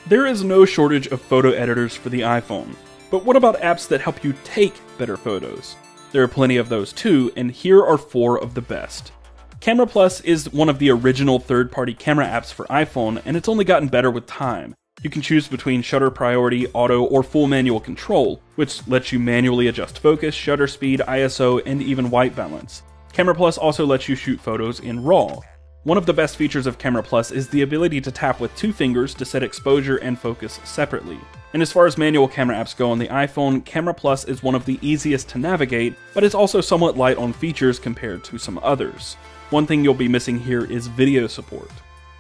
There is no shortage of photo editors for the iPhone, but what about apps that help you take better photos? There are plenty of those too, and here are 4 of the best. Camera Plus is one of the original third-party camera apps for iPhone, and it's only gotten better with time. You can choose between shutter priority, auto, or full manual control, which lets you manually adjust focus, shutter speed, ISO, and even white balance. Camera Plus also lets you shoot photos in RAW. One of the best features of Camera Plus is the ability to tap with 2 fingers to set exposure and focus separately. And as far as manual camera apps go on the iPhone, Camera Plus is one of the easiest to navigate, but it's also somewhat light on features compared to some others. One thing you'll be missing here is video support.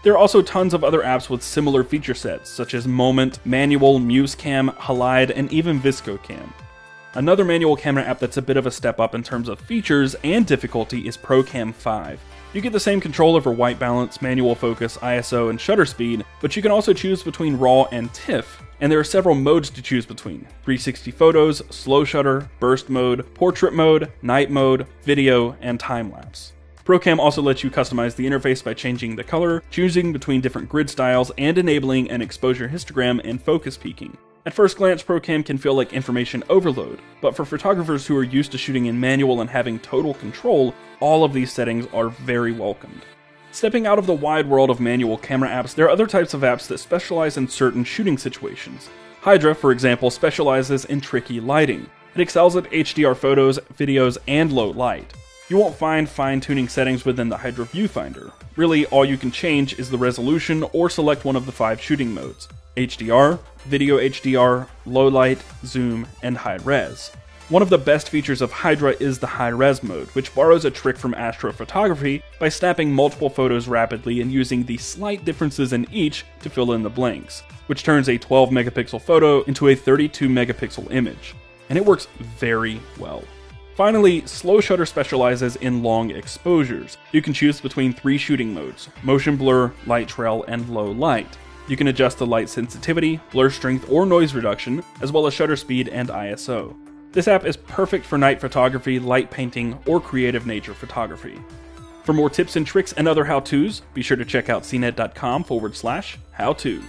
There are also tons of other apps with similar feature sets, such as Moment, Manual, MuseCam, Halide, and even ViscoCam. Another manual camera app that's a bit of a step up in terms of features and difficulty is ProCam 5. You get the same control over white balance, manual focus, ISO, and shutter speed, but you can also choose between RAW and TIFF, and there are several modes to choose between: 360 photos, slow shutter, burst mode, portrait mode, night mode, video, and time-lapse. ProCam also lets you customize the interface by changing the color, choosing between different grid styles, and enabling an exposure histogram and focus peaking. At first glance, ProCam can feel like information overload, but for photographers who are used to shooting in manual and having total control, all of these settings are very welcomed. Stepping out of the wide world of manual camera apps, there are other types of apps that specialize in certain shooting situations. Hydra, for example, specializes in tricky lighting. It excels at HDR photos, videos, and low light. You won't find fine-tuning settings within the Hydra viewfinder. Really, all you can change is the resolution or select one of the 5 shooting modes: HDR, Video HDR, Low Light, Zoom, and High Res. One of the best features of Hydra is the High Res mode, which borrows a trick from astrophotography by snapping multiple photos rapidly and using the slight differences in each to fill in the blanks, which turns a 12 megapixel photo into a 32 megapixel image. And it works very well. Finally, slow shutter specializes in long exposures. You can choose between 3 shooting modes: motion blur, light trail, and low light. You can adjust the light sensitivity, blur strength, or noise reduction, as well as shutter speed and ISO. This app is perfect for night photography, light painting, or creative nature photography. For more tips and tricks and other how-tos, be sure to check out cnet.com/how-to.